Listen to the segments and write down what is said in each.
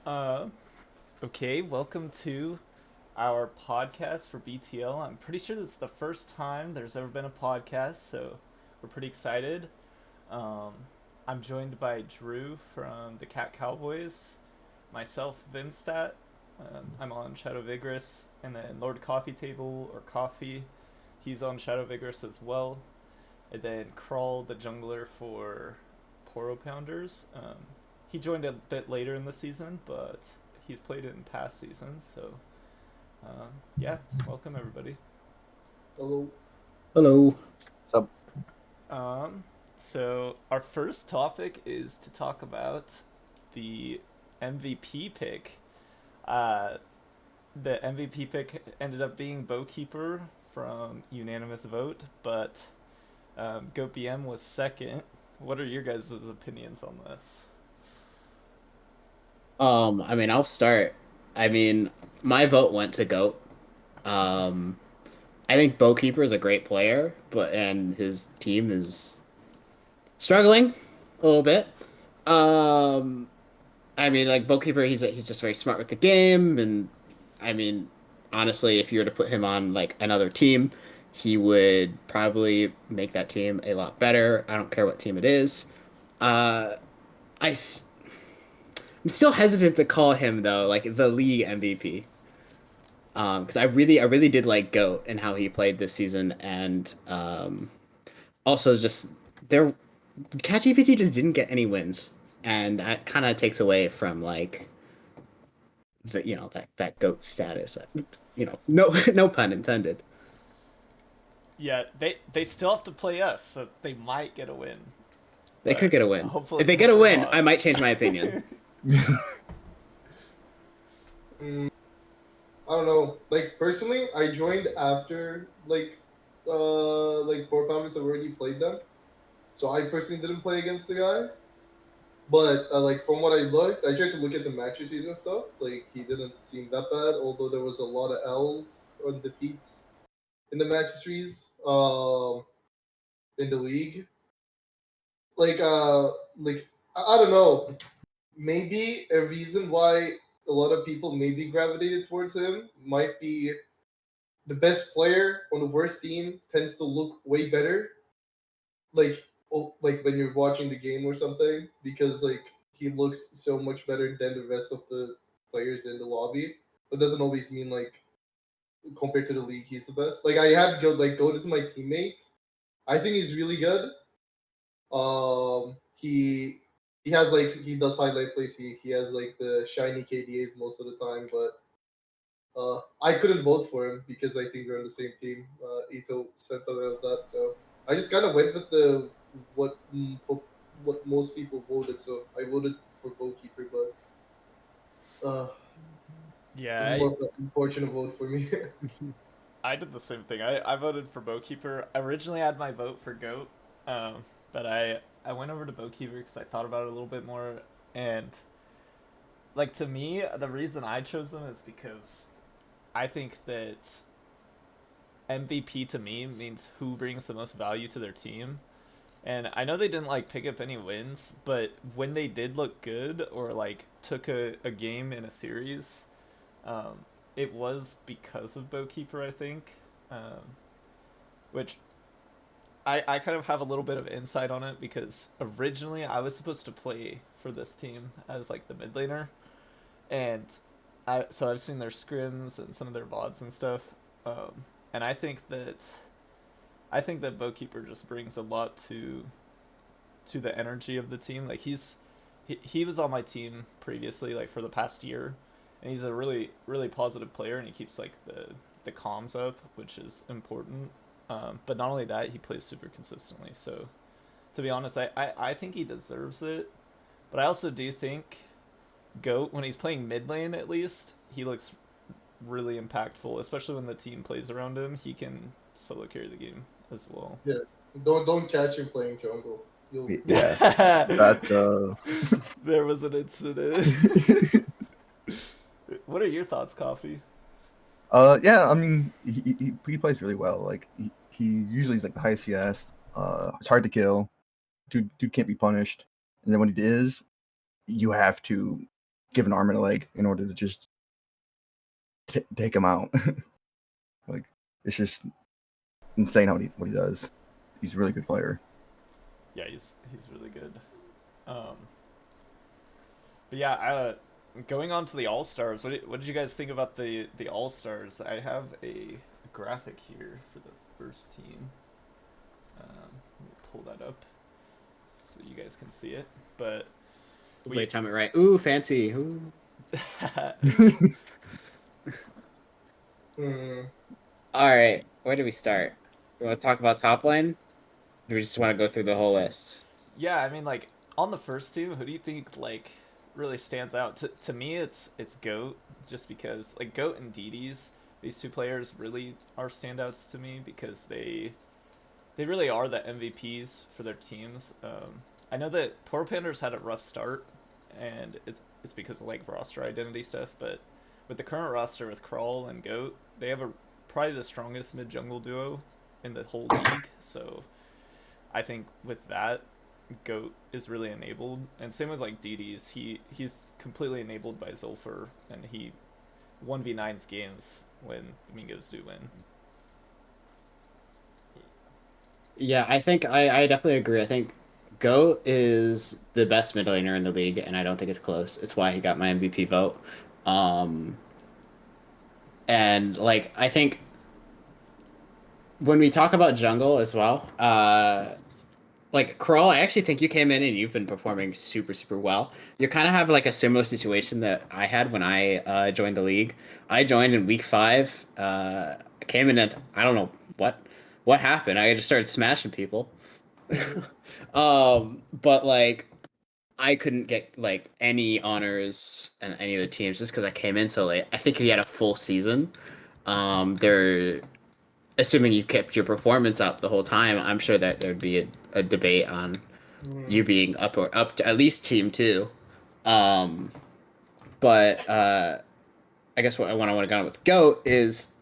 Uh, okay, welcome to our podcast for BTL. I'm pretty sure this is the first time there's ever been a podcast, so we're pretty excited. Um, I'm joined by Drew from the Cat Cowboys, myself, Vimstat. I'm on Shadow Vigorous, and then Lord Coffee Table or Coffee, he's on Shadow Vigorous as well. And then Krall, the jungler for Poro Pounders. He joined a bit later in the season, but he's played it in past seasons. So, yeah, welcome everybody. Hello. Hello. So, Um, so our first topic is to talk about the MVP pick. Uh, the MVP pick ended up being Bowkeeper from unanimous vote, but GoPM was second. What are your guys' opinions on this? I'll start. I mean, my vote went to GOAT. Um, I think Bowkeeper is a great player, and his team is struggling a little bit. Um, like Bowkeeper, he's just very smart with the game, and I mean, honestly, if you were to put him on like another team, he would probably make that team a lot better. I don't care what team it is. Uh, I I'm still hesitant to call him though, like the league MVP. Because I really did like Goat and how he played this season, and also just there, CatGPT just didn't get any wins, and that kind of takes away from like the that Goat status. No no pun intended. Yeah, they still have to play us, so they might get a win, They could but get a win. hopefully If they get a hopefully win, not. I might change my opinion. Mm, I don't know. Like personally, I joined after Poor Pounders have already played them, so I personally didn't play against the guy. But like from what I looked, I tried to look at the matrices and stuff. Like he didn't seem that bad, although there was a lot of L's or defeats in the matrices. In the league, like uh, like I don't know. Maybe a reason why a lot of people maybe gravitated towards him might be the best player on the worst team tends to look way better, like like when you're watching the game or something, because like he looks so much better than the rest of the players in the lobby. But doesn't always mean like compared to the league he's the best. Like I had Goat as my teammate. I think he's really good. He has like he does highlight plays. He has like the shiny KDAs most of the time, but I couldn't vote for him because I think we're on the same team. Ito said something like that, so I just kind of went with the what what most people voted. So I voted for goalkeeper, but it Yeah, was more of an unfortunate vote for me. I did the same thing. I voted for Bowkeeper. I originally had my vote for Goat, but I went over to Bowkeeper because I thought about it a little bit more, and like to me, the reason I chose him is because I think that MVP to me means who brings the most value to their team. And I know they didn't like pick up any wins, but when they did look good or like took a game in a series, um, it was because of Bowkeeper, I think. Which I kind of have a little bit of insight on it because originally I was supposed to play for this team as like the mid laner, and so I've seen their scrims and some of their vods and stuff, and I think that Bowkeeper just brings a lot to the energy of the team. Like he was on my team previously, like for the past year, and he's a really positive player, and he keeps like the comms up, which is important. But not only that, he plays super consistently. So to be honest, I think he deserves it. But I also do think Goat, when he's playing mid lane at least, he looks really impactful, especially when the team plays around him. He can solo carry the game as well. Yeah, don't catch him playing jungle. You'll yeah, There that. was an incident. What are your thoughts, Coffee? Yeah. I mean, he plays really well. Like he usually is like the highest CS. It's hard to kill. Dude can't be punished. And then when he is, you have to give an arm and a leg in order to just take him out. Like, it's just insane what he does. He's a really good player. Yeah, he's really good. But yeah, going on to the All Stars. What did you guys think about the All Stars? I have a graphic here for the first team. Let me pull that up so you guys can see it. But Wait, time it right. Ooh, fancy. Ooh. All right, where do we start? You want to talk about top lane? Or we just want to go through the whole list? Yeah, I mean, like on the first team, who do you think like really stands out? To me, it's Goat, just because like Goat and DD's, these two players really are standouts to me because they really are the MVPs for their teams. I know that Poor Pandas had a rough start, and it's because of like roster identity stuff. But with the current roster with Krall and Goat, they have probably the strongest mid jungle duo in the whole league. So I think with that, Goat is really enabled, and same with like DD's. He's completely enabled by Zulfer, and he 1v9s games when Mingos do win. Yeah, I think I definitely agree. I think Goat is the best mid laner in the league, and I don't think it's close. It's why he got my MVP vote. Um, and like I think when we talk about jungle as well, like Krall, I actually think you came in and you've been performing super, super well. You kind of have like a similar situation that I had when I joined the league. I joined in week 5. I came in at I don't know what happened. I just started smashing people. But like I couldn't get like any honors in any of the teams just because I came in so late. I think if you had a full season, there assuming you kept your performance up the whole time, I'm sure that there'd be a debate on you being up or up to at least team 2. Um, but I guess what I want to go on with Goat is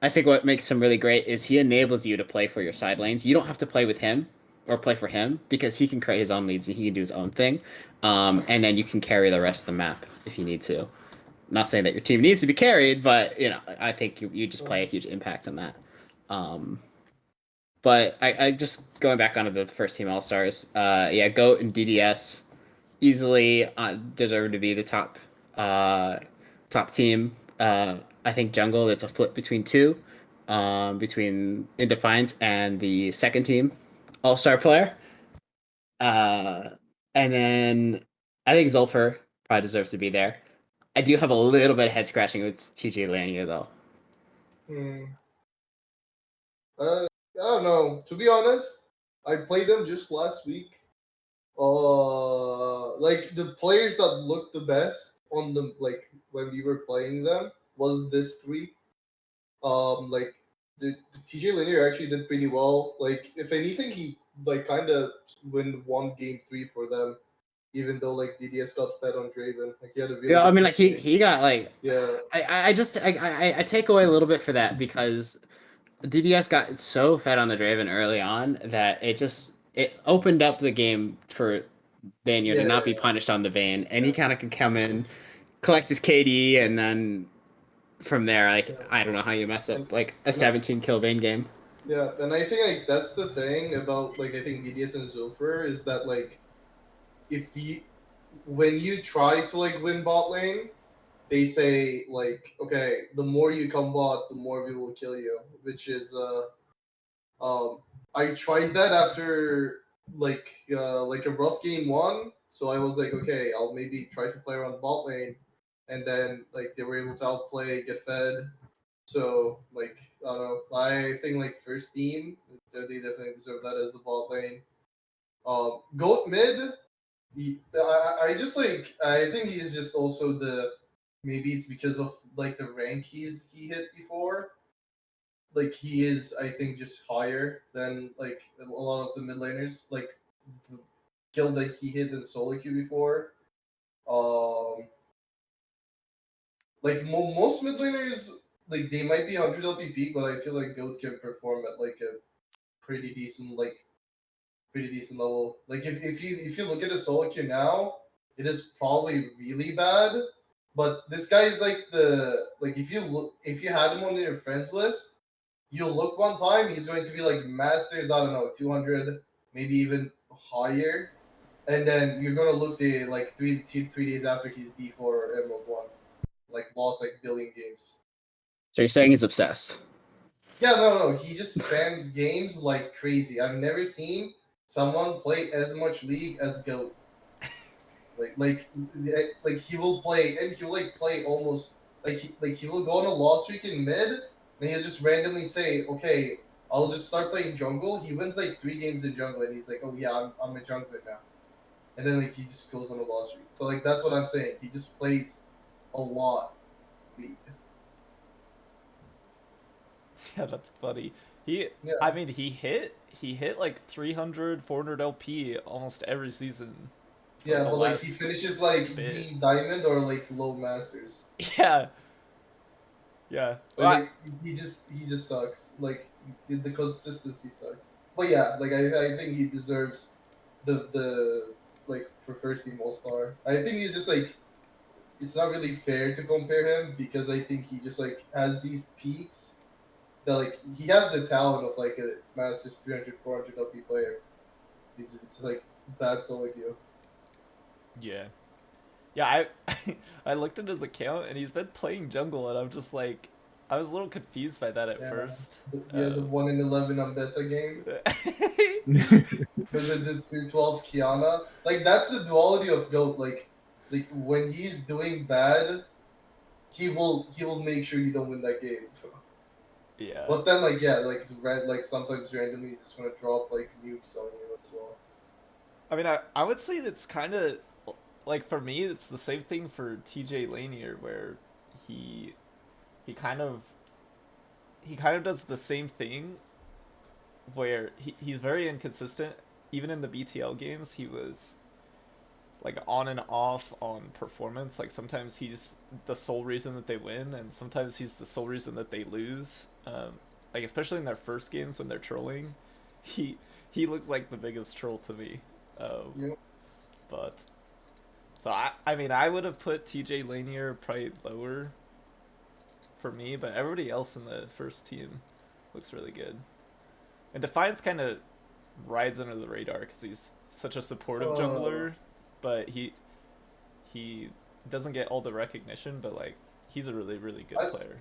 I think what makes him really great is he enables you to play for your side lanes. You don't have to play with him or play for him because he can create his own leads and he can do his own thing. And then you can carry the rest of the map if you need to. Not saying that your team needs to be carried, but you know, I think you just play a huge impact on that. Um, but I just going back onto the first team All Stars. Yeah, Goat and DDS easily deserve to be the top team. I think jungle. It's a flip between two, between Indefiance and the second team All Star player. Uh, and then I think Zulfer probably deserves to be there. I do have a little bit of head scratching with TJ Lanier though. I don't know. To be honest, I played them just last week. Like the players that looked the best on the like when we were playing them was this 3. Like the TJ Linear actually did pretty well. Like if anything, he like kind of won game 3 for them, even though like DDS got fed on Draven. Like he had a really Yeah, I good mean, like game. he got like Yeah. I take away a little bit for that because DDS got so fed on the Draven early on that it opened up the game for Vayner to Yeah. not be punished on the Vayne, and he Yeah. kind of could come in, collect his KD, and then from there, like Yeah. I don't know how you mess And, up like a and 17 kill Vayne game. yeah, and I think like that's the thing about like I think DDS and Zulfer is that like if you when you try to like win bot lane, they say like okay, the more you come bot, the more we will kill you, which is I tried that after like a rough game 1, so I was like okay, I'll maybe try to play around bot lane, and then like they were able to outplay, get fed. So like I don't know. I think like first team, they definitely deserve that as the bot lane. Goat mid. I just like I think he's just also the maybe it's because of like the rank he hit before. Like he is I think just higher than like a lot of the mid laners. Like the kill that he hit in solo queue before. Um, like most mid laners like they might be 100 LPP, but I feel like Goat can perform at like a pretty decent level. Like if you look at his solo queue now, it is probably really bad. But this guy is like if you had him on your friends list, you'll look one time, he's going to be like masters, I don't know, 200, maybe even higher, and then you're gonna look the like 3 days after he's D4 or Emerald 1, like lost like billion games. So you're saying he's obsessed? Yeah, no, he just spams games like crazy. I've never seen someone play as much League as Goat. Like he will play, and he will like play almost he will go on a loss streak in mid, and he'll just randomly say, "Okay, I'll just start playing jungle." He wins like 3 games in jungle, and he's like, "Oh yeah, I'm a jungler now," and then like he just goes on a loss streak. So like that's what I'm saying. He just plays a lot. League. Yeah, that's funny. He, Yeah. I mean, he hit like 300, 400 LP almost every season. for Yeah, the but like he last finishes like bit. D diamond or like low masters. Yeah. Yeah. Like he just sucks. Like the consistency sucks. But yeah, like I think he deserves the like for first team All Star. I think he's just like it's not really fair to compare him because I think he just like has these peaks that like he has the talent of like a Masters 300 400 LP player. He's just like bad solo queue. Yeah. Yeah, I looked at his account and he's been playing jungle and I'm just like I was a little confused by that at Yeah. first. The 1 in 11 Ambessa game. Because of the 212 Kiana. Like that's the duality of Goat. Like when he's doing bad, he will make sure you don't win that game. Yeah. But then like yeah, like sometimes randomly he's just gonna drop like nukes on you as well. I mean, I would say that's kind of like for me, it's the same thing for TJ Lanier, where he he kind of he kind of does the same thing, where he's very inconsistent. Even in the BTL games, he was like on and off on performance. Like sometimes he's the sole reason that they win, and sometimes he's the sole reason that they lose. Like especially in their first games when they're trolling, he he looks like the biggest troll to me. Yeah. But so I mean I would have put TJ Lanier probably lower for me, but everybody else in the first team looks really good. And Defiance kind of rides under the radar because he's such a supportive jungler, but he doesn't get all the recognition. But like he's a really good player.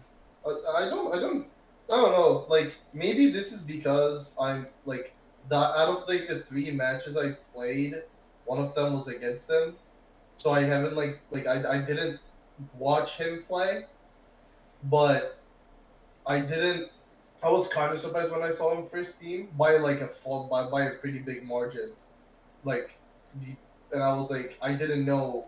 I don't know. Like maybe this is because I'm like out of like the 3 matches I played, one of them was against him, so I haven't I didn't watch him play, but I didn't. I was kind of surprised when I saw him first team by like by a pretty big margin, like, and I was like I didn't know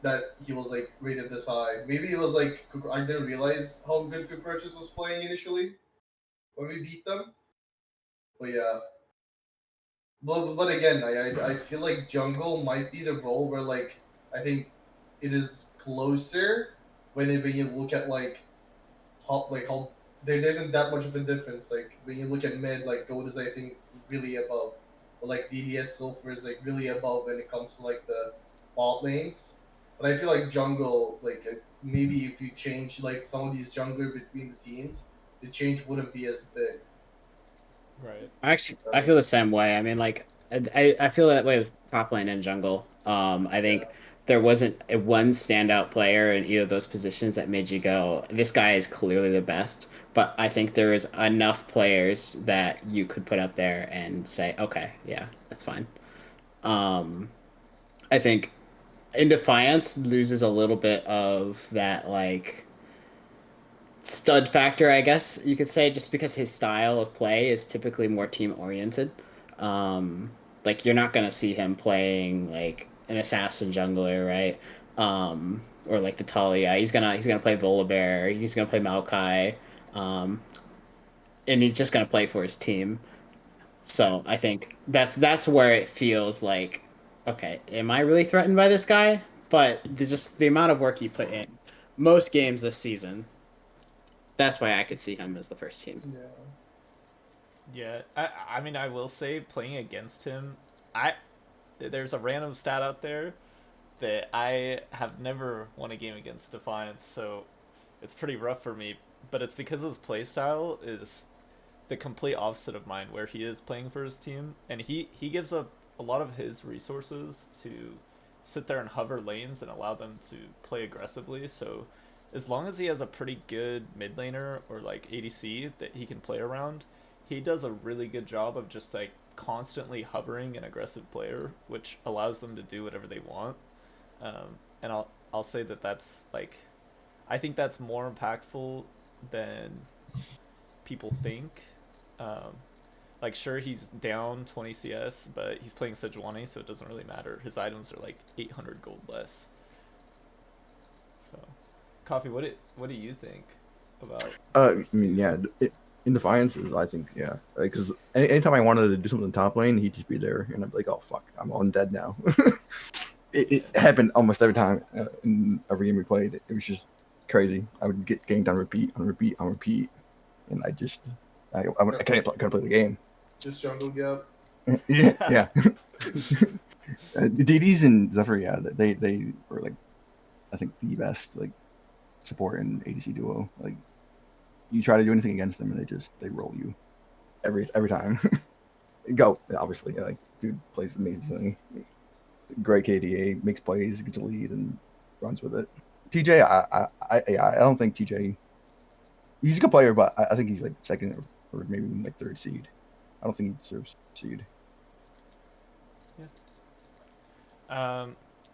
that he was like rated this high. Maybe it was like I didn't realize how good Cockroaches was playing initially when we beat them. But yeah, but again, I feel like jungle might be the role where like I think it is closer whenever you look at how there isn't that much of a difference. Like when you look at mid, like Gold is I think really above, but like DDS Sulfur is like really above when it comes to like the bot lanes. But I feel like jungle, like maybe if you change like some of these jungler between the teams, the change wouldn't be as big. Right. I feel the same way. I mean, like I feel that way with top lane and jungle. I Yeah. think there wasn't a one standout player in either of those positions that made you go, this guy is clearly the best. But I think there is enough players that you could put up there and say, okay, yeah, that's fine. Um, I think in Defiance loses a little bit of that like stud factor, I guess you could say, just because his style of play is typically more team oriented. Like you're not gonna see him playing like an assassin jungler, right? Or like the Talia. He's gonna play Volibear. He's gonna play Maokai, um, and he's just gonna play for his team. So I think that's where it feels like, okay, am I really threatened by this guy? But just the amount of work he put in, most games this season, that's why I could see him as the first team. Yeah. Yeah. I mean I will say playing against him, I there's a random stat out there that I have never won a game against Defiance, so it's pretty rough for me. But it's because his playstyle is the complete opposite of mine, where he is playing for his team, and he gives up a lot of his resources to sit there and hover lanes and allow them to play aggressively. So as long as he has a pretty good mid laner or like ADC that he can play around, he does a really good job of just like constantly hovering an aggressive player, which allows them to do whatever they want. And I'll say that that's like, I think that's more impactful than people think. Um, like, sure, he's down 20 CS, but he's playing Sejuani, so it doesn't really matter. His items are like 800 gold less. So, Coffee, what do you think about? I mean, yeah, in Defiances, I think, yeah, because anytime I wanted to do something in top lane, he'd just be there, and I'm like, oh fuck, I'm all dead now. It happened almost every time in every game we played. It was just crazy. I would get ganked on repeat, and I couldn't play the game. Just jungle gap. Yeah, yeah. DDs and Zephyr, yeah, they were like, I think the best like support in ADC duo. Like, you try to do anything against them, and they roll you every time. Go, obviously, like, dude plays amazingly. Great KDA, makes plays, gets a lead, and runs with it. TJ, I don't think TJ. He's a good player, but I think he's like second or maybe even like third seed. I don't think he deserves seed. Yeah. All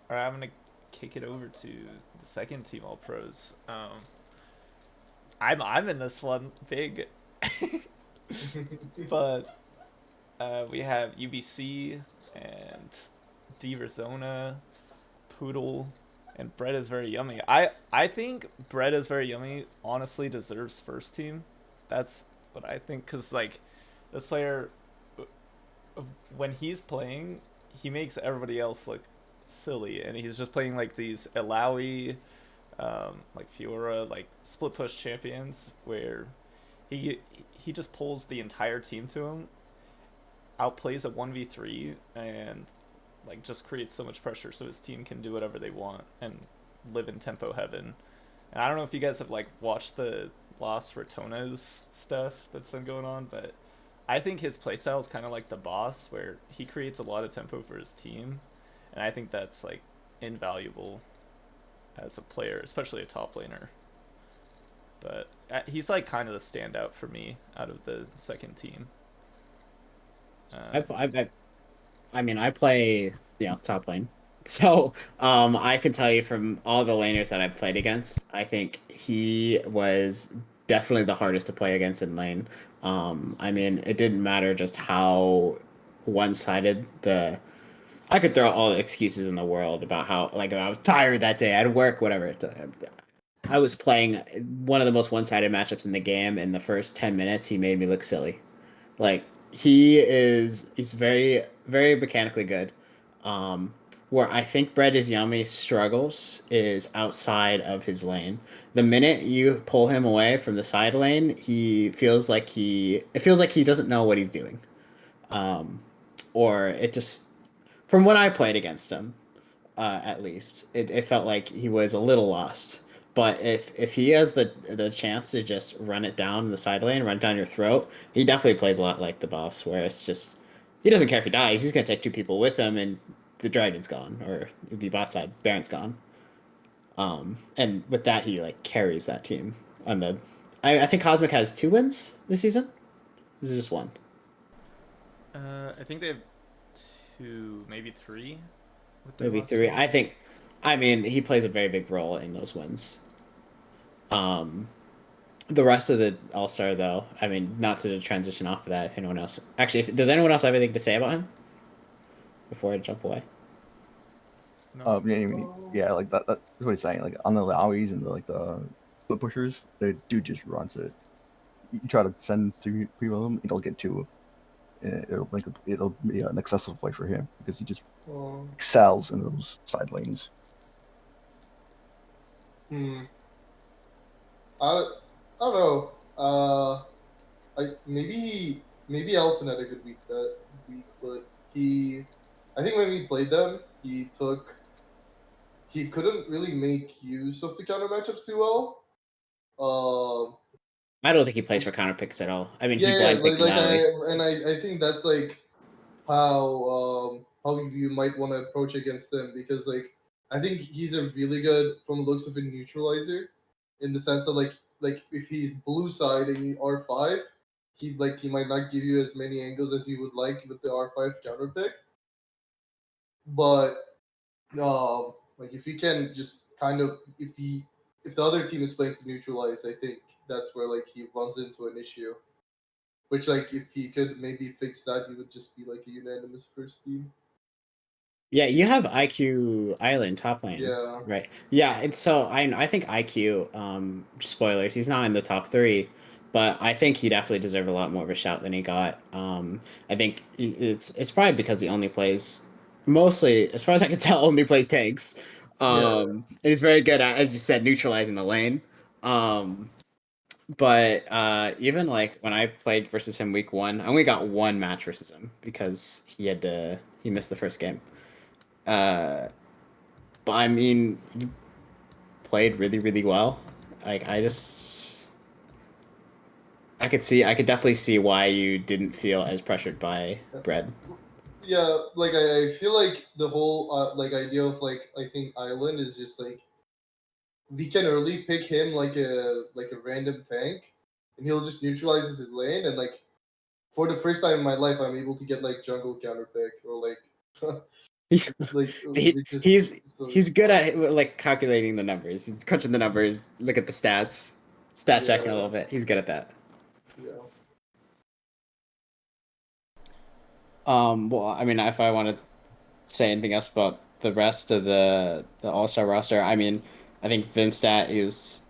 right, I'm gonna kick it over to the second team All Pros. I'm in this one big, but we have UBC and Diverzona, Poodle, and Bread is Very Yummy. I think Bread is Very Yummy honestly deserves first team. That's what I think, because like this player, when he's playing, he makes everybody else look silly, and he's just playing like these Illaoi, like Fiora, like split push champions where he just pulls the entire team to him, outplays a 1v3, and like just creates so much pressure so his team can do whatever they want and live in tempo heaven. And I don't know if you guys have like watched the Lost Ratonas stuff that's been going on, but I think his playstyle is kind of like the boss, where he creates a lot of tempo for his team, and I think that's like invaluable as a player, especially a top laner. But he's like kind of the standout for me out of the second team. I mean, I play, top lane. So, I can tell you from all the laners that I've played against, I think he was definitely the hardest to play against in lane. I mean, it didn't matter just how one-sided the. I could throw out all the excuses in the world about how, like, I was tired that day, I had work, whatever. I was playing one of the most one-sided matchups in the game. In the first 10 minutes, he made me look silly. Like, he's very, very mechanically good. Um, where I think Bread is Yummy struggles is outside of his lane. The minute you pull him away from the side lane, it feels like he doesn't know what he's doing. Um, or it just, from when I played against him, at least it felt like he was a little lost. But if he has the chance to just run it down the side lane, run it down your throat, he definitely plays a lot like the boss, where it's just he doesn't care if he dies. He's gonna take two people with him, and the dragon's gone, or it'd be bot side, Baron's gone. And with that, he like carries that team. On the, I think Cosmic has 2 wins this season. Or is it just one? I think they have 2, maybe 3 with their Maybe last 3. game. I mean, he plays a very big role in those wins. The rest of the All Star, though, I mean, not to transition off of that. If anyone else, actually, does anyone else have anything to say about him before I jump away? No. Yeah, yeah, like that's what he's saying. Like, on the Lowies and the split pushers, the dude just runs it. You try to send 3 people of them, it'll get 2. And it'll be an accessible play for him because he just excels in those side lanes. I don't know. Maybe Elton had a good week that week, but I think when we played them, he couldn't really make use of the counter matchups too well. I don't think he plays for counter picks at all. I mean, he Yeah, blind picked Lally. I think that's like how you might want to approach against him, because like I think he's a really good, from the looks of a, neutralizer, in the sense that like if he's blue side and you R5, he might not give you as many angles as you would like with the R5 counter pick, but like if he can just kind of, if the other team is playing to neutralize, I think that's where like he runs into an issue. Which, like, if he could maybe fix that, he would just be like a unanimous first team. Yeah, you have IQ Island top lane. Yeah. Right. Yeah, and so I think IQ, spoilers, he's not in the top 3, but I think he definitely deserved a lot more of a shout than he got. I think it's probably because he only plays, mostly, as far as I can tell, only plays tanks. Yeah. And he's very good at, as you said, neutralizing the lane. Um, but even like when I played versus him week 1, I only got one match versus him because he missed the first game. Uh, but I mean, you played really, really well. Like I could definitely see why you didn't feel as pressured by Bread. Yeah, like I feel like the whole like idea of like, I think Island is just like we can early pick him like a random tank, and he'll just neutralize his lane, and like for the first time in my life, I'm able to get like jungle counter pick, or like like which is so He's good at like calculating the numbers, he's crunching the numbers, look at the stats, stat checking a yeah, little bit. He's good at that. yeah. Well, I mean, if I want to say anything else about the rest of the All Star roster, I mean, I think Vimstat is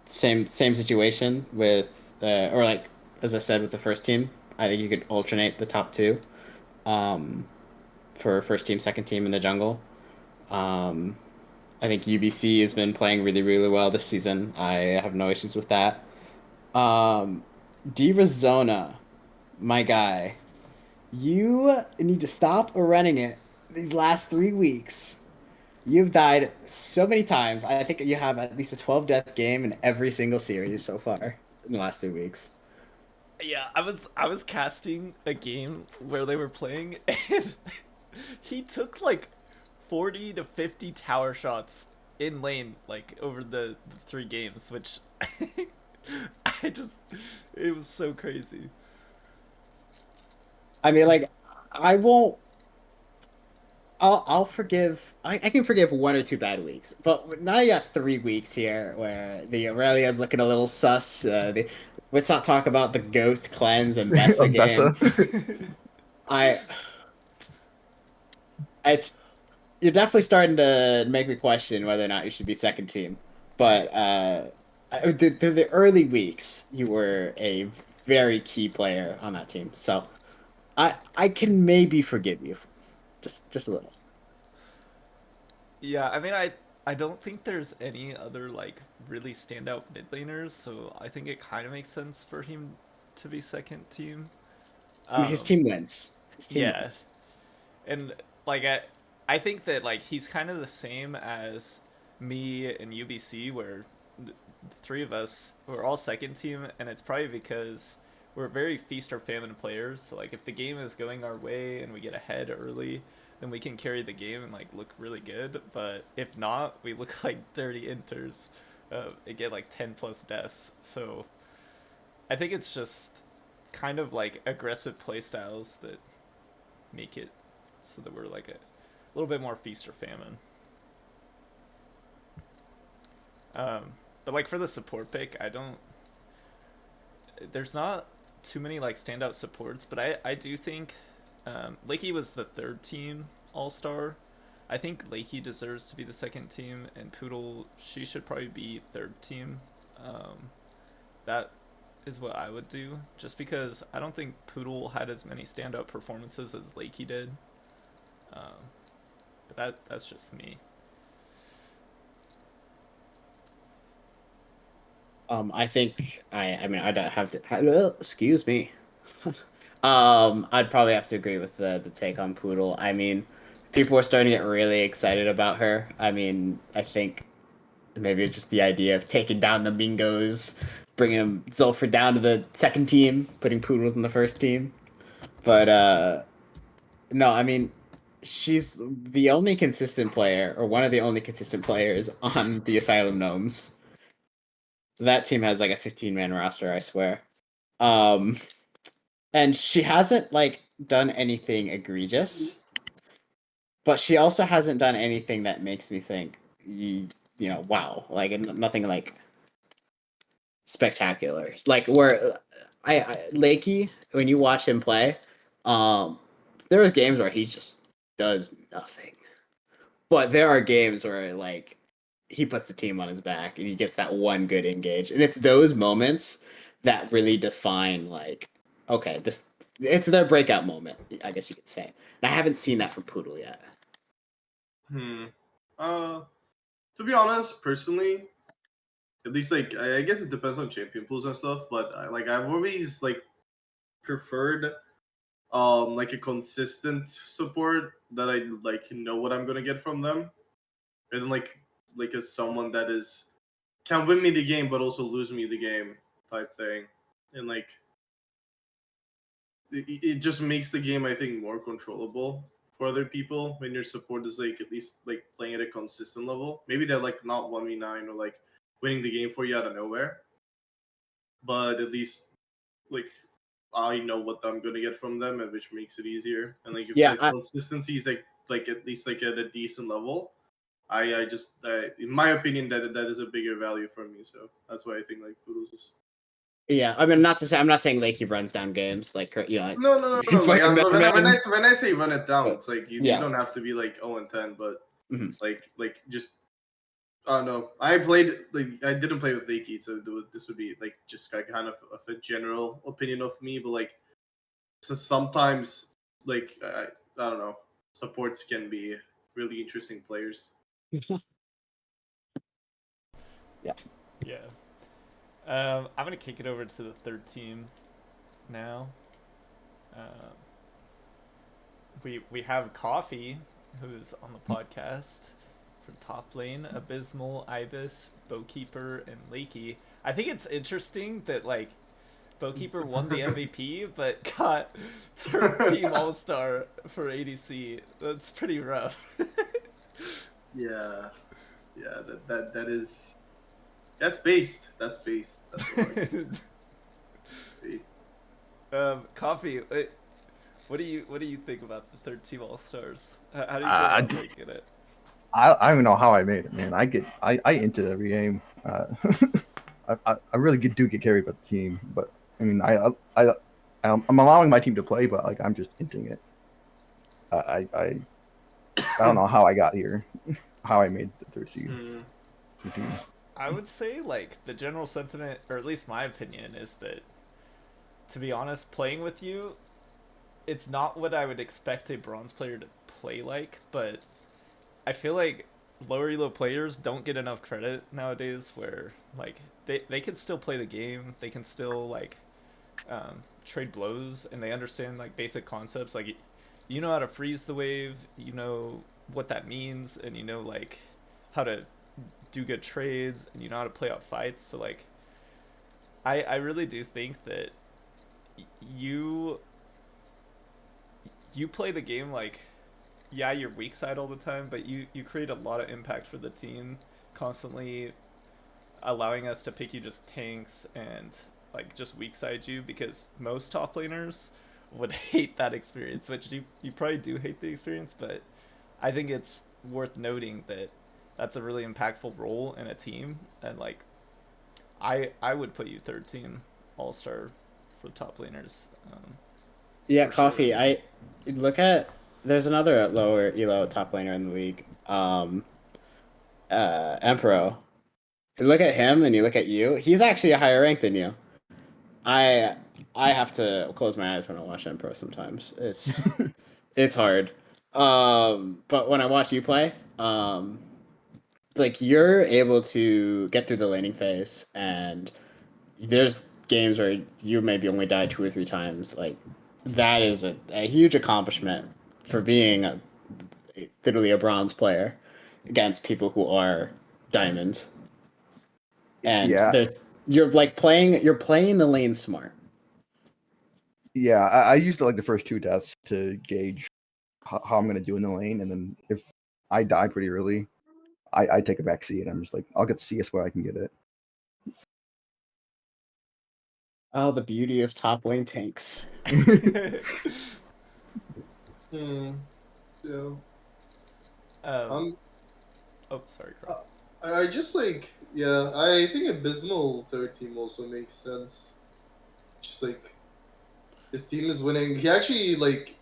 same situation with or like as I said with the first team. I think you could alternate the top 2, um, for first team, second team in the jungle. Um, I think UBC has been playing really, really well this season. I have no issues with that. Um, D'Arizona, my guy, you need to stop running it these last 3 weeks. You've died so many times. I think you have at least a 12 death game in every single series so far in the last 3 weeks. Yeah, I was casting a game where they were playing, and he took like 40 to 50 tower shots in lane, like over the 3 games, which I just, it was so crazy. I mean, like, I won't. I'll forgive. I can forgive 1 or 2 bad weeks, but now you got 3 weeks here where the Aurelia's looking a little sus. Let's not talk about the Ghost Cleanse and Bessa Bessa. game. I it's You're definitely starting to make me question whether or not you should be second team. But through the early weeks, you were a very key player on that team, so I can maybe forgive you, just a little. Yeah, I mean, I don't think there's any other like really standout mid laners, so I think it kind of makes sense for him to be second team. I mean, his Um, team wins. His team yeah, wins. and like I think that like he's kind of the same as me and UBC, where the 3 of us we're all second team, and it's probably because we're very feast or famine players. So like if the game is going our way and we get ahead early, then we can carry the game and like look really good. But if not, we look like dirty inters, and get like 10 plus deaths. So I think it's just kind of like aggressive playstyles that make it so that we're like a little bit more feast or famine. Um, but like for the support pick, I don't. There's not too many like standout supports, but I do think Lakey was the third team All Star. I think Lakey deserves to be the second team, and Poodle, she should probably be third team. That is what I would do, just because I don't think Poodle had as many standout performances as Lakey did. Um, but that's just me. I think I mean I don't have to. Excuse me. I'd probably have to agree with the take on Poodle. I mean, people are starting to get really excited about her. I mean, I think maybe it's just the idea of taking down the Mingos, bringing Zulfur down to the second team, putting Poodles in the first team. But no, I mean, she's the only consistent player, or one of the only consistent players on the Asylum Gnomes. That team has like a 15-man roster, I swear. Um, and she hasn't like done anything egregious, but she also hasn't done anything that makes me think, you know, wow, like nothing like spectacular. Like where Lakey, when you watch him play, there was games where he just does nothing. But there are games where like he puts the team on his back and he gets that one good engage. And it's those moments that really define like, okay, this it's their breakout moment, I guess you could say. And I haven't seen that from Poodle yet. To be honest, personally, at least like I guess it depends on champion pools and stuff, but I've always like preferred like a consistent support that I like know what I'm gonna get from them, and then like as someone that is can win me the game but also lose me the game type thing, and like it just makes the game I think more controllable for other people when your support is like at least like playing at a consistent level. Maybe they're like not 1v9 or like winning the game for you out of nowhere, but at least like I know what I'm gonna get from them, and which makes it easier. And like if Yeah, the consistency is like at least like at a decent level, I just in my opinion that is a bigger value for me. So that's why I think like Poodles is. yeah. I mean, not to say I'm not saying Lakey runs down games like you know. No. Like fucking when I say run it down, it's like you yeah. don't have to be like 0-10, but Mhm. like just I don't know. I played like I didn't play with Lakey, so this would be like just like kind of a general opinion of me. But like so sometimes like I don't know, supports can be really interesting players. Yeah. Yeah. I'm gonna kick it over to the third team now. We have Coffee, who's on the podcast from top lane, Abysmal, Ibis, Bowkeeper, and Lakey. I think it's interesting that like Bowkeeper won the MVP, but got third team All Star for ADC. That's pretty rough. Yeah, that is that's based. That's based. That's based. Coffee. What do you think about the third team All Stars? How do you feel about making it? I don't even know how I made it, man. I entered every game. I really do get carried by the team, but I mean I'm allowing my team to play, but like I'm just entering it. I don't know how I got here, how I made the third seed. I would say like the general sentiment, or at least my opinion, is that to be honest, playing with you, it's not what I would expect a bronze player to play like, but I feel like lower elo players don't get enough credit nowadays where like they can still play the game, they can still like trade blows, and they understand like basic concepts, like you know how to freeze the wave, you know what that means, and you know like how to do good trades, and you know how to play out fights. So like I really do think that you play the game like, yeah, you're weak side all the time, but you create a lot of impact for the team, constantly allowing us to pick you just tanks and like just weak side you, because most top laners would hate that experience, which you probably do hate the experience, but I think it's worth noting that that's a really impactful role in a team, and like I would put you third team all star for top laners. Yeah, for Coffee. sure. I look at. There's another lower elo top laner in the league. Emperor. If you look at him and you look at you, he's actually a higher rank than you. I I have to close my eyes when I watch Emperor sometimes. It's hard. But when I watch you play, like you're able to get through the laning phase, and there's games where you maybe only die 2 or 3 times, like that is a huge accomplishment for being literally a bronze player against people who are diamond. And Yeah, there's you're playing the lane smart. yeah. I used like the first two deaths to gauge how I'm gonna do in the lane, and then if I die pretty early, I take a back seat and I'm just like, I'll get the CS where I can get it. Oh, the beauty of top lane tanks. Yeah. um, I'm. oh, sorry, Krall. I just like. Yeah. I think Abysmal third team also makes sense. Just like his team is winning. He actually like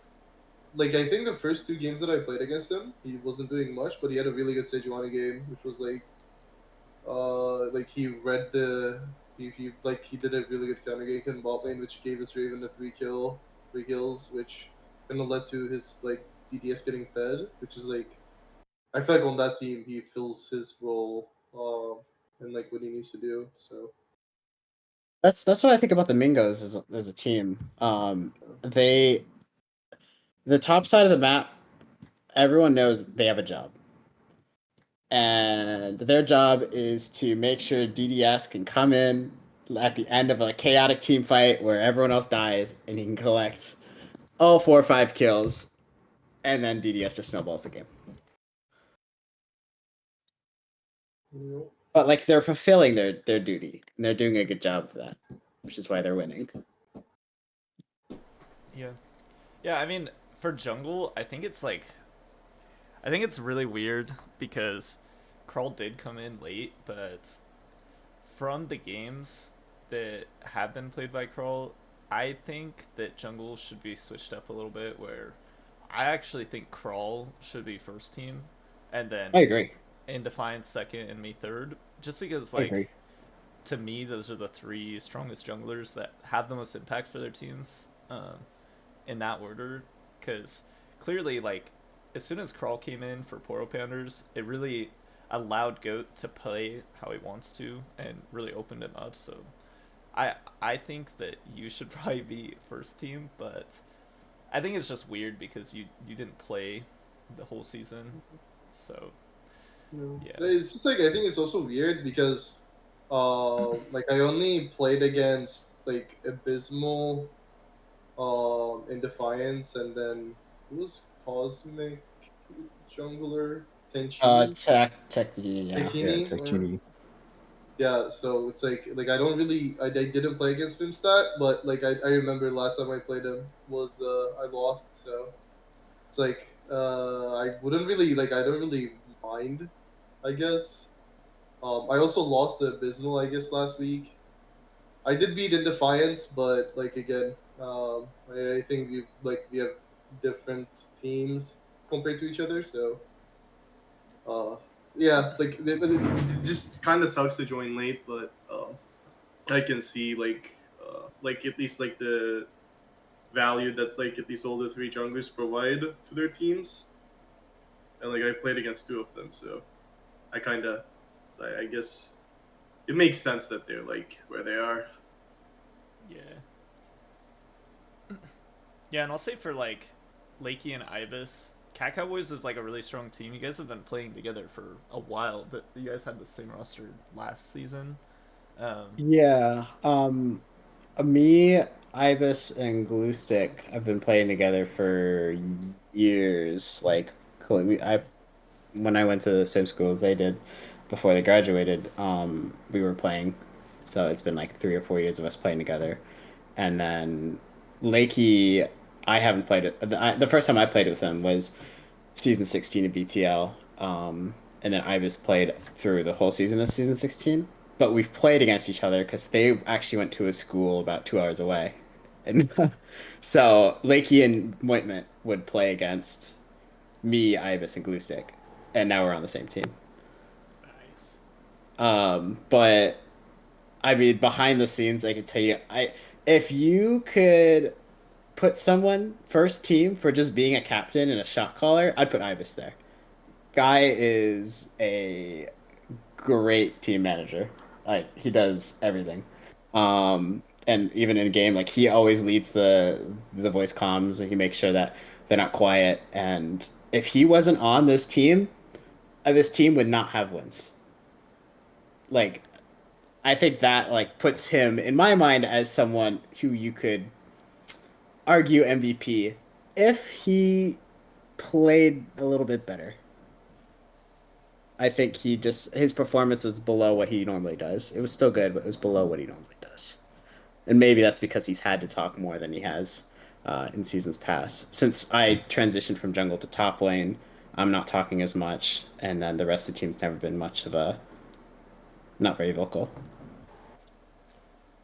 I think the first two games that I played against him, he wasn't doing much, but he had a really good Sejuani game, which was like he read the he did a really good counter game in bot lane, which gave his Raven a three kills, which kind of led to his like DDS getting fed, which is like I feel like on that team he fills his role and like what he needs to do. So That's what I think about the Mingos as a team. They the top side of the map, everyone knows they have a job. And their job is to make sure DDS can come in at the end of a chaotic team fight where everyone else dies and he can collect all 4 or 5 kills, and then DDS just snowballs the game. you know, But like they're fulfilling their duty and they're doing a good job of that, which is why they're winning. Yeah. Yeah, I mean, for jungle, I think it's really weird because Krall did come in late, but from the games that have been played by Krall, I think that jungle should be switched up a little bit where I actually think Krall should be first team and I then agree. in Defiance second and me third. Just because I agree. to me those are the three strongest junglers that have the most impact for their teams. In that order, because clearly, like, as soon as Krall came in for Poro Pounders, it really allowed Goat to play how he wants to and really opened him up. So, I think that you should probably be first team, but I think it's just weird because you didn't play the whole season, so yeah. It's just like I think it's also weird because like I only played against like Abysmal in Defiance, and then who was Cosmic Jungler Tenchi Yeah. Yeah, Tekini it's like or Genie. yeah. So it's like I don't really I didn't play against Vimstat, but like I remember last time I played him was I lost. So it's like I wouldn't really like I don't really mind, I guess. I also lost the Abysmal, I guess, last week. I did beat in Defiance, but like again, I think we have different teams compared to each other. So, uh, yeah, It just kind of sucks to join late, but I can see like at least like the value that like at least all the three junglers provide to their teams, and like I played against two of them, so I kind of I guess it makes sense that they're like where they are. Yeah. Yeah, and I'll say for like Lakey and Ibis, Cat Cowboys is like a really strong team. You guys have been playing together for a while. That you guys had the same roster last season. Um, Yeah. Me, Ibis, and Gluestick have been playing together for years. Like, when I went to the same school as they did before they graduated, we were playing. So it's been like 3 or 4 years of us playing together. And then Lakey, I haven't played it. The first time I played with him was season 16 of BTL. And then Ibis played through the whole season of season 16. But we've played against each other because they actually went to a school about 2 hours away. And so Lakey and Moitment would play against me, Ibis, and Gluestick. And now we're on the same team. nice. But I mean, behind the scenes, I can tell you, if you could put someone first team for just being a captain and a shot caller, I'd put Ibis there. Guy is a great team manager. Like he does everything. and even in game, like he always leads the voice comms, and he makes sure that they're not quiet. And if he wasn't on this team would not have wins. Like I think that like puts him in my mind as someone who you could argue MVP if he played a little bit better. I think his performance was below what he normally does. It was still good, but it was below what he normally does. And maybe that's because he's had to talk more than he has in seasons past. Since I transitioned from jungle to top lane, I'm not talking as much, and then the rest of the team's never been much of a not very vocal.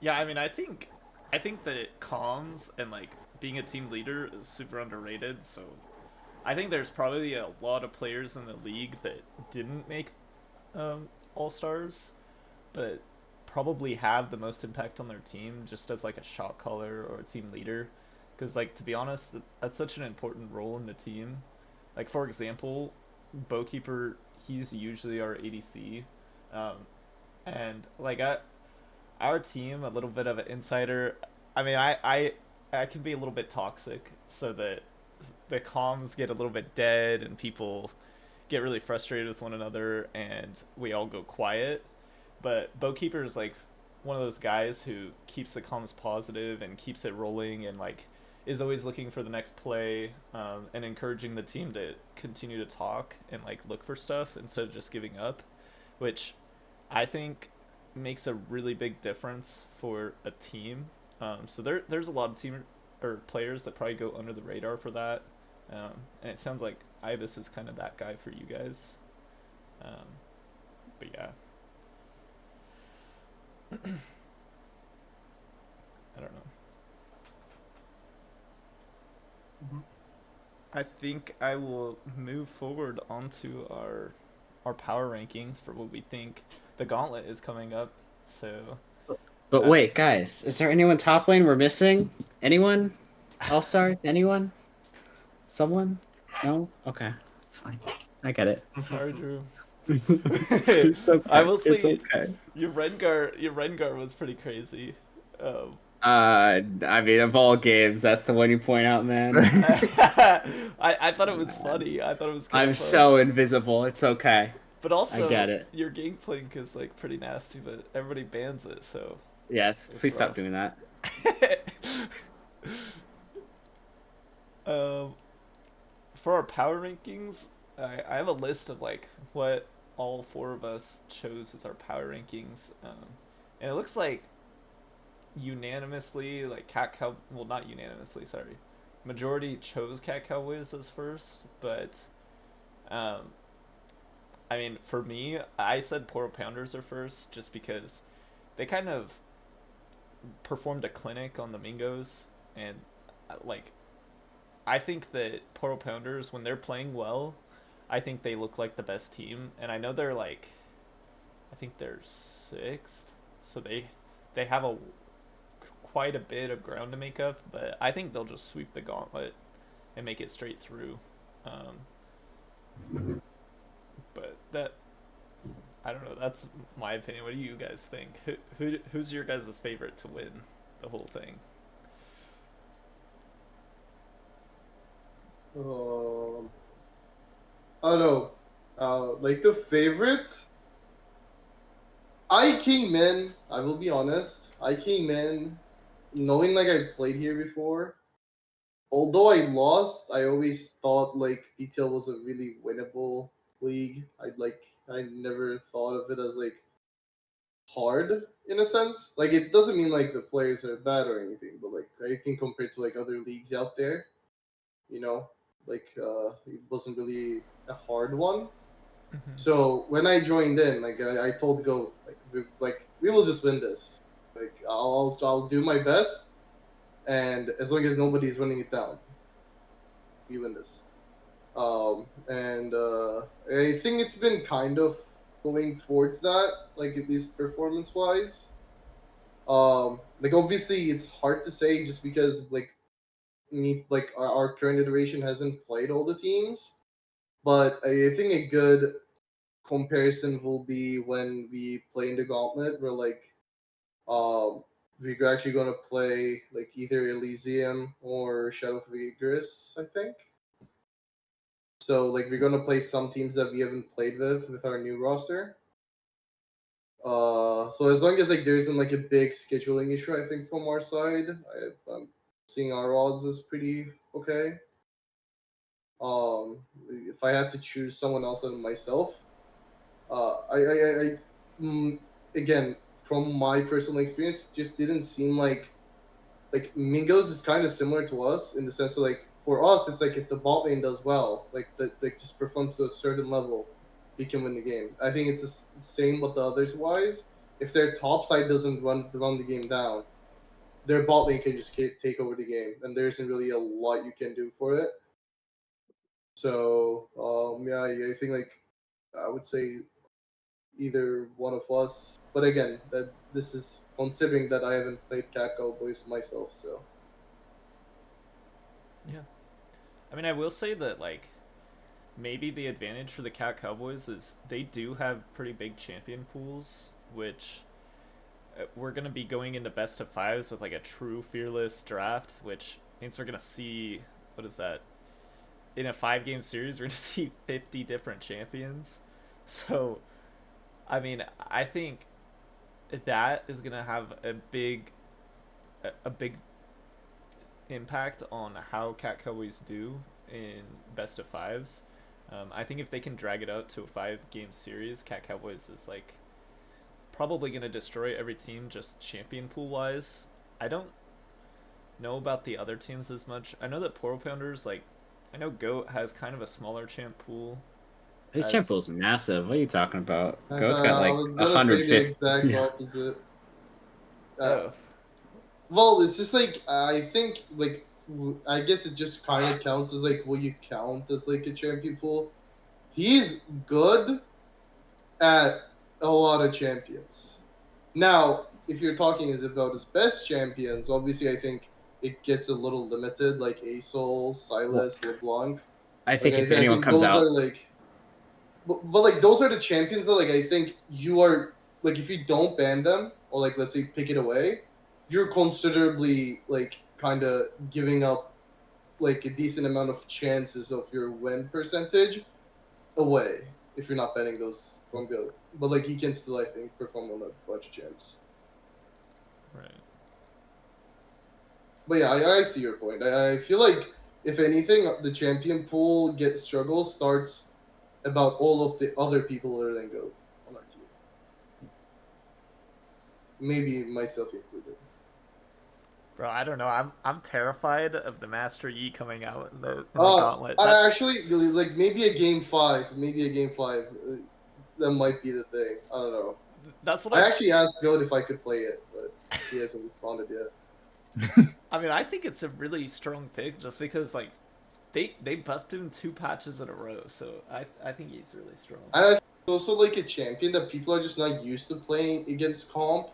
Yeah, I mean, I think that comms and like being a team leader is super underrated. So I think there's probably a lot of players in the league that didn't make all stars, but probably have the most impact on their team just as like a shot caller or a team leader. Because like to be honest, that's such an important role in the team. Like for example, Bowkeeper, he's usually our ADC, um, and like our team, a little bit of an insider. I mean, I can be a little bit toxic, so that the comms get a little bit dead and people get really frustrated with one another, and we all go quiet. But Bowkeeper is like one of those guys who keeps the comms positive and keeps it rolling, and like is always looking for the next play, and encouraging the team to continue to talk and like look for stuff instead of just giving up, which I think makes a really big difference for a team. So there's a lot of team or players that probably go under the radar for that, and it sounds like Ibis is kind of that guy for you guys. Um, but yeah, I don't know. I think I will move forward onto our power rankings for what we think. The gauntlet is coming up, so But uh, wait, guys, is there anyone top lane we're missing? Anyone? All stars? Anyone? Someone? No? Okay, it's fine. I get it. sorry, Drew. It's I okay. will It's say okay. your Rengar was pretty crazy. I mean, of all games, that's the one you point out, man. I thought it was Man. funny. I thought it was kind of I'm fun. so invisible. It's okay. But I get also, it. your Gangplank is like pretty nasty, but everybody bans it, so Yeah, it's please stop rough. doing that. um, for our power rankings, I have a list of like what all four of us chose as our power rankings, and it looks like unanimously, like cat cow. Well, not unanimously. Sorry, majority chose cat cowboys as first, but um, I mean, for me, I said Poro Pounders are first just because they kind of performed a clinic on the Mingos, and like I think that Poro Pounders, when they're playing well, I think they look like the best team, and I know they're like, I think they're sixth, so they have a quite a bit of ground to make up, but I think they'll just sweep the gauntlet and make it straight through. But that I don't know. That's my opinion. What do you guys think? Who's your guys' favorite to win the whole thing? Um, I don't know. Like the favorite, I came in. I will be honest. I came in knowing like I played here before. Although I lost, I always thought like BTL was a really winnable league. I never thought of it as like hard in a sense. Like it doesn't mean like the players are bad or anything, but like I think compared to like other leagues out there, you know, it wasn't really a hard one. Mm-hmm. So when I joined in, like I told Go, like we will just win this. Like I'll do my best, and as long as nobody's running it down, we win this. And I think it's been kind of going towards that, like at least performance wise. Like obviously it's hard to say just because like our current iteration hasn't played all the teams, but I think a good comparison will be when we play in the gauntlet, where like um we're actually gonna play like either Elysium or Shadow of Vigorous, I think. So like we're gonna play some teams that we haven't played with our new roster. So as long as like there isn't like a big scheduling issue, I think from our side, I'm seeing our odds is pretty okay. If I had to choose someone else than myself, again from my personal experience, just didn't seem like Mingos is kind of similar to us in the sense that like for us, it's like if the bot lane does well, like just performs to a certain level, we can win the game. I think it's the same with the others wise. If their top side doesn't run the game down, their bot lane can just take over the game, and there isn't really a lot you can do for it. So yeah, I think like I would say either one of us. But again, that this is considering that I haven't played Cat Cowboys myself, so. Yeah. I mean, I will say that, like, maybe the advantage for the Cat Cowboys is they do have pretty big champion pools, which we're going to be going into best of fives with, like, a true fearless draft, which means we're going to see, what is that? In a 5-game series, we're going to see 50 different champions. So, I mean, I think that is going to have a big impact on how Cat Cowboys do in best of fives. I think if they can drag it out to a 5-game series, Cat Cowboys is like probably going to destroy every team just champion pool wise. I don't know about the other teams as much. I know that Poro Pounders, like, I know Goat has kind of a smaller champ pool. His as- champ pool's massive. What are you talking about? And, Goat's got I like was gonna say the 150. exact Yeah. opposite. Oh, Well, it's just like I think like I guess it just kind of counts as like what you count as like a champion pool. He's good at a lot of champions. Now, if you're talking is about his best champions, obviously I think it gets a little limited, like Asol, Silas, LeBlanc. I Like think if I anyone think comes those out, are like, but like those are the champions that like I think you are like if you don't ban them or like let's say pick it away, you're considerably like kind of giving up like a decent amount of chances of your win percentage away if you're not betting those from go. But like he can still I think perform on a bunch of champs. right. But yeah, I see your point. I feel like if anything, the champion pool get struggle starts about all of the other people other than Go on our team. Maybe myself included. Bro, I don't know. I'm terrified of the Master Yi coming out in the gauntlet. I actually really like maybe a game 5. Maybe a game 5. That might be the thing. I don't know. That's what I actually asked Goat if I could play it, but he hasn't responded yet. I mean, I think it's a really strong pick just because like they buffed him 2 patches in a row, so I think he's really strong. And I think it's also like a champion that people are just not used to playing against comp.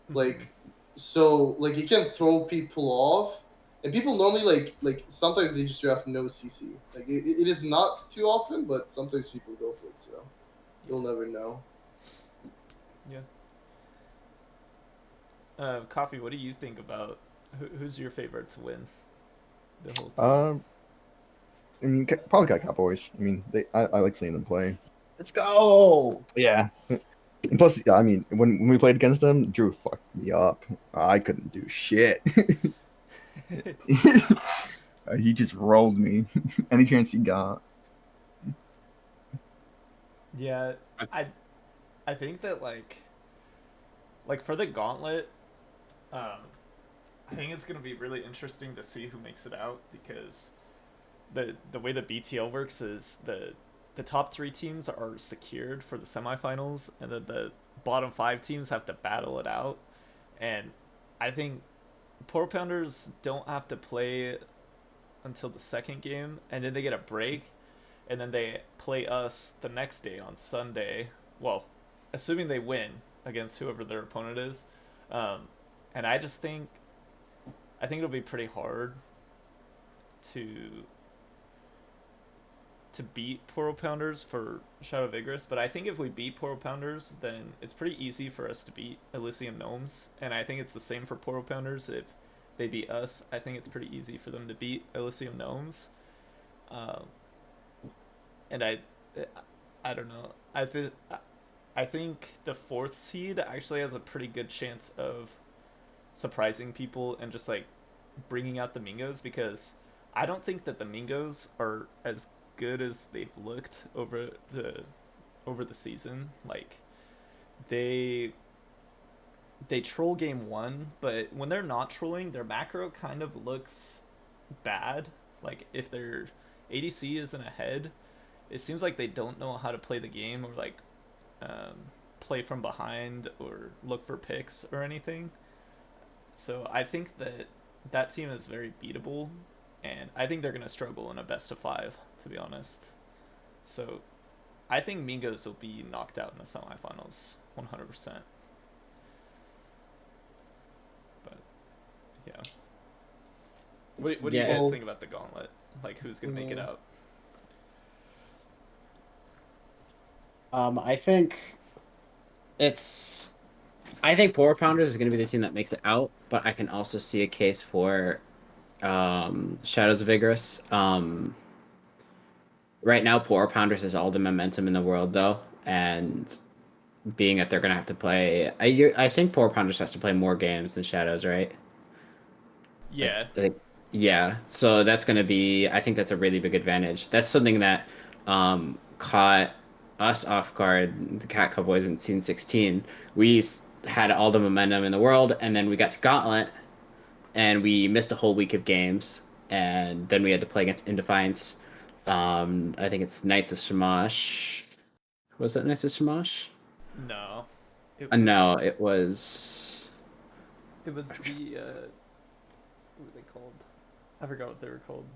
Like, so like he can throw people off, and people normally like sometimes they just draft no CC. Like it is not too often, but sometimes people go for it. So you'll never know. Yeah. Coffee, what do you think about who's your favorite to win the whole thing? I mean, probably got Cowboys. I mean, I like seeing them play. let's go. Yeah. And plus, I mean, when we played against them, Drew fucked me up. I couldn't do shit. He just rolled me any chance he got. Yeah, I think that like for the gauntlet, I think it's gonna be really interesting to see who makes it out because the way the BTL works is the top 3 teams are secured for the semifinals, and then the bottom 5 teams have to battle it out. And I think Poor Pounders don't have to play until the 2nd game, and then they get a break, and then they play us the next day on Sunday. Well, assuming they win against whoever their opponent is. And I think it'll be pretty hard to to beat Poro Pounders for Shadow Vigorous, but I think if we beat Poro Pounders, then it's pretty easy for us to beat Elysium Gnomes, and I think it's the same for Poro Pounders. If they beat us, I think it's pretty easy for them to beat Elysium Gnomes. Um, and I don't know. I think the fourth seed actually has a pretty good chance of surprising people and just like bringing out the Mingos, because I don't think that the Mingos are as good as they've looked over the season. Like they they troll game one, but when they're not trolling, their macro kind of looks bad. Like if their ADC isn't ahead, it seems like they don't know how to play the game, or like um, play from behind or look for picks or anything. So I think that that team is very beatable, and I think they're gonna struggle in a best of five, to be honest. So I think Mingos will be knocked out in the semifinals, 100%. But yeah, what do you Yeah, guys Well, think about the gauntlet? Like who's gonna make it mm, out? I think it's. I think Power Pounders is going to be the team that makes it out, but I can also see a case for Shadows of Vigorous. Right now, Power Pounders has all the momentum in the world, though, and being that they're going to have to play, I think Power Pounders has to play more games than Shadows, right? Like, Yeah, like yeah. So that's going to be. I think that's a really big advantage. That's something that caught us off guard, the Cat Cowboys in Scene 16. Had all the momentum in the world, and then we got to Gauntlet, and we missed a whole week of games, and then we had to play against Indefiance. I think it's Knights of Shamash. Was that Knights of Shamash? no, it No, was it was. it was the what were they called? I forgot what they were called.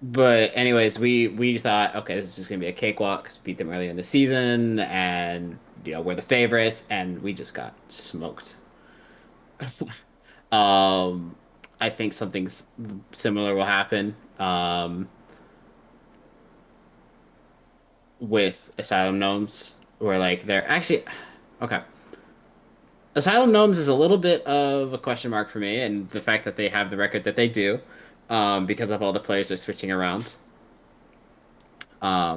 But anyways, we thought, okay, this is just gonna be a cakewalk 'cause we beat them earlier in the season, and we're the favorites, and we just got smoked. um, I think something similar will happen with Asylum Gnomes, where like they're actually okay. Asylum Gnomes is a little bit of a question mark for me, and the fact that they have the record that they do, because of all the players they're switching around.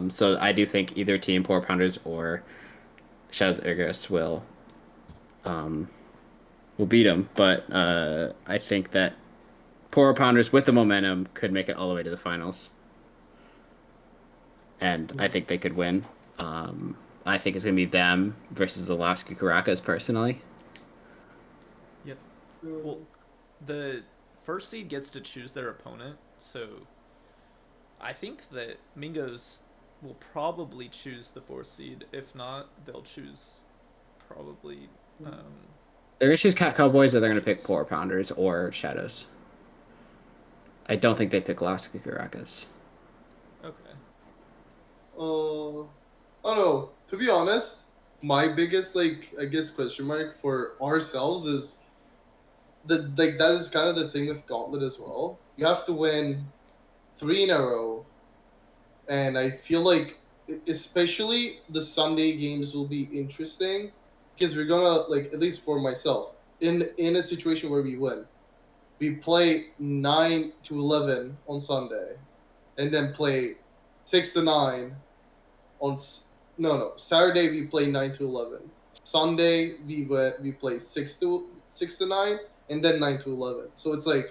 So I do think either team, Poor Pounders or Shaz Ergus, um, will beat them. But I think that Poor Pounders with the momentum could make it all the way to the finals, and I think they could win. Um, I think it's gonna be them versus the Last Kukurakas personally. Yep. Well, mm, the first seed gets to choose their opponent, so I think that Mingos will probably choose the fourth seed. If not, they'll choose probably They're gonna choose Cat Last Cowboys, or they're gonna pick Cucarachas. Poor Pounders or Shadows. I don't think they pick Last Kukurakas. Okay. I don't know. To be honest, my biggest like I guess question mark for ourselves is that is kind of the thing with Gauntlet as well. You have to win three in a row, and I feel like especially the Sunday games will be interesting because we're gonna like at least for myself in a situation where we win, we play 9 to 11 on Sunday, and then play 6 to 9 on no Saturday we play 9 to 11. Sunday we play 6 to 9, and then 9 to 11. So it's like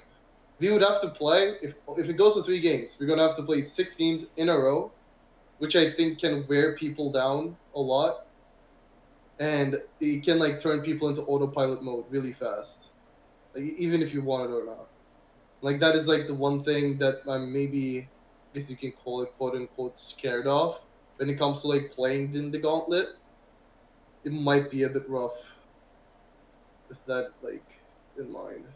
we would have to play if it goes to 3 games, we're gonna have to play 6 games in a row, which I think can wear people down a lot, and it can like turn people into autopilot mode really fast, like, even if you want it or not. Like that is like the one thing that I'm maybe, I guess you can call it quote unquote scared of when it comes to like playing in the gauntlet. It might be a bit rough with that like in mind.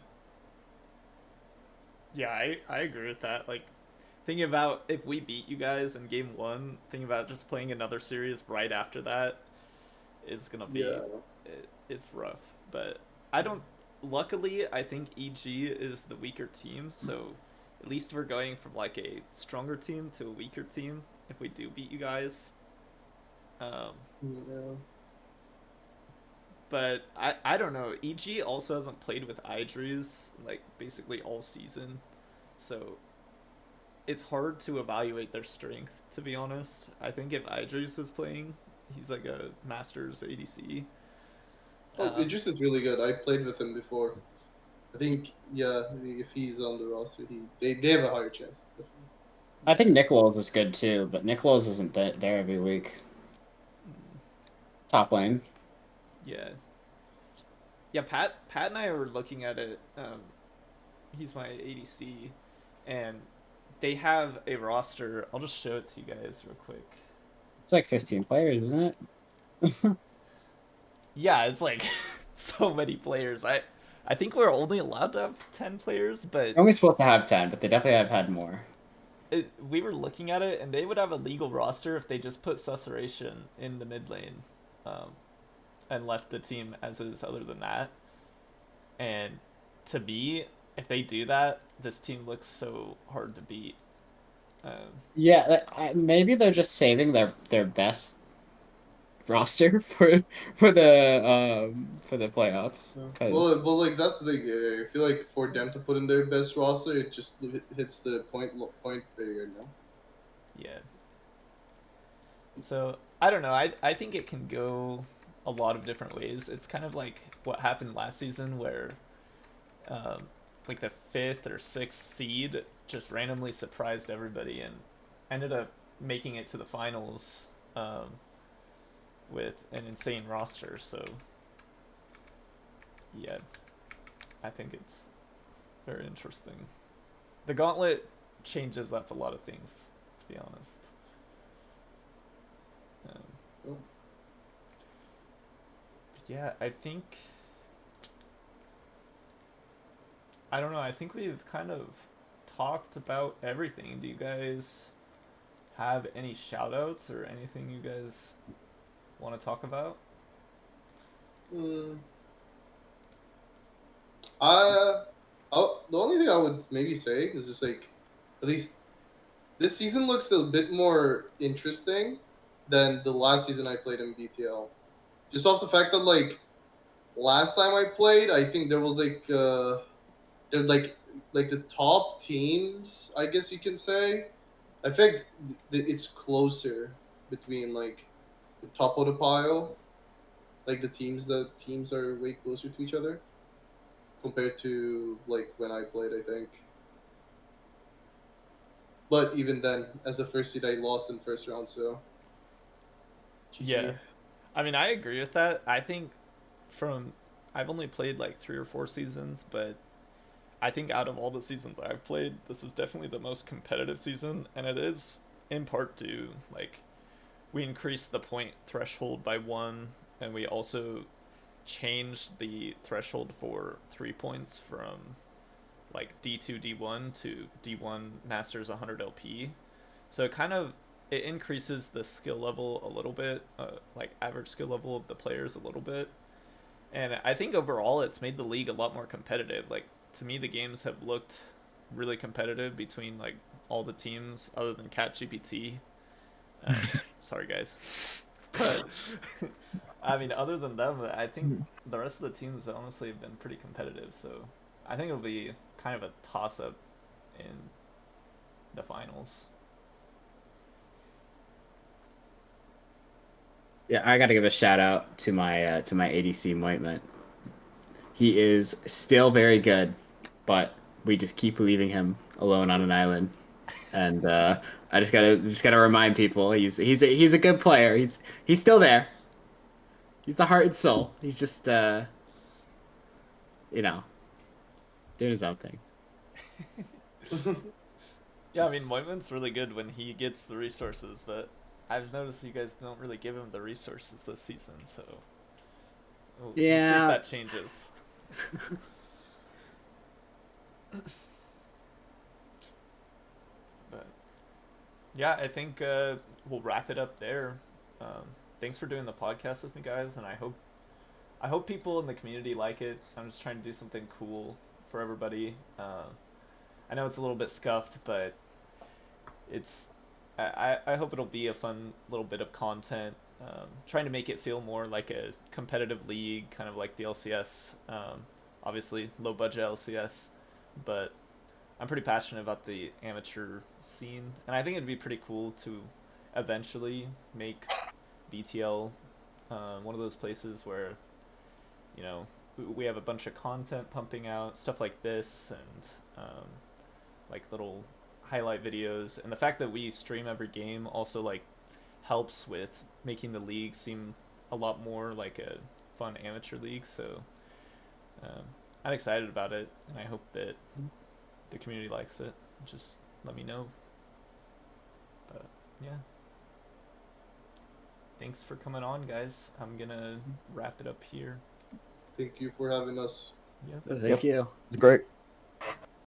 Yeah, I agree with that. Like thinking about if we beat you guys in game one, thinking about just playing another series right after that is gonna be Yeah. it's rough. But I don't. Luckily, I think EG is the weaker team, so at least we're going from like a stronger team to a weaker team if we do beat you guys. Yeah. But I don't know. EG also hasn't played with Idris like basically all season, so it's hard to evaluate their strength. To be honest, I think if Idris is playing, he's like a Masters ADC. Oh, Idris is really good. I played with him before. I think, yeah, if he's on the roster, they have a higher chance. I think Nicholas is good too, but Nicholas isn't there every week. Top lane. Yeah. Yeah, Pat and I were looking at it. He's my ADC, and they have a roster. I'll just show it to you guys real quick. It's like 15 players, isn't it? Yeah, it's like so many players. I think we're only allowed to have 10 players, but They're only supposed to have 10, but they definitely have had more. we were looking at it, and they would have a legal roster if they just put Susurration in the mid lane, and left the team as is. Other than that, and to me, if they do that, this team looks so hard to beat. Yeah, maybe they're just saving their best roster for the playoffs. Well, like that's the thing. I feel like for them to put in their best roster, it just hits the point barrier now. Yeah. So I don't know. I think it can go a lot of different ways. It's kind of like what happened last season, where like the 5th or 6th seed just randomly surprised everybody and ended up making it to the finals with an insane roster. So yeah, I think it's very interesting. The gauntlet changes up a lot of things, to be honest. Cool. Yeah, I think, I don't know, I think we've kind of talked about everything. Do you guys have any shout outs or anything you guys want to talk about? Mm. The only thing I would maybe say is just like, at least this season looks a bit more interesting than the last season I played in BTL. Just off the fact that like last time I played, I think there was they're like the top teams, I guess you can say. I think it's closer between like the top of the pile, like the teams are way closer to each other compared to like when I played, I think. But even then, as a first seed, I lost in first round, so GG. Yeah. I mean, I agree with that. I think from, I've only played like 3 or 4 seasons, but I think out of all the seasons I've played, this is definitely the most competitive season, and it is in part due, like, we increased the point threshold by 1, and we also changed the threshold for 3 points from like D2 D1 to D1 Masters 100 LP. So it increases the skill level a little bit, like average skill level of the players a little bit. And I think overall it's made the league a lot more competitive. Like, to me, the games have looked really competitive between like all the teams other than Cat GPT. Sorry guys. But I mean, other than them, I think the rest of the teams honestly have been pretty competitive. So I think it'll be kind of a toss-up in the finals. Yeah, I gotta give a shout out to my ADC Moitment. He is still very good, but we just keep leaving him alone on an island. And I just gotta remind people he's a good player. He's still there. He's the heart and soul. He's just you know, doing his own thing. Yeah, I mean, Moiment's really good when he gets the resources, but I've noticed you guys don't really give him the resources this season, so we'll see if Yeah. that changes. But yeah, I think we'll wrap it up there. Thanks for doing the podcast with me, guys, and I hope people in the community like it. I'm just trying to do something cool for everybody. I know it's a little bit scuffed, but it's I hope it'll be a fun little bit of content. Trying to make it feel more like a competitive league, kind of like the LCS. Obviously, low budget LCS, but I'm pretty passionate about the amateur scene, and I think it'd be pretty cool to eventually make BTL one of those places where, you know, we have a bunch of content pumping out, stuff like this, and like little highlight videos. And the fact that we stream every game also like helps with making the league seem a lot more like a fun amateur league. So I'm excited about it, and I hope that the community likes it. Just let me know. But yeah, thanks for coming on, guys. I'm gonna wrap it up here. Thank you for having us. Yep. Thank you. It's great.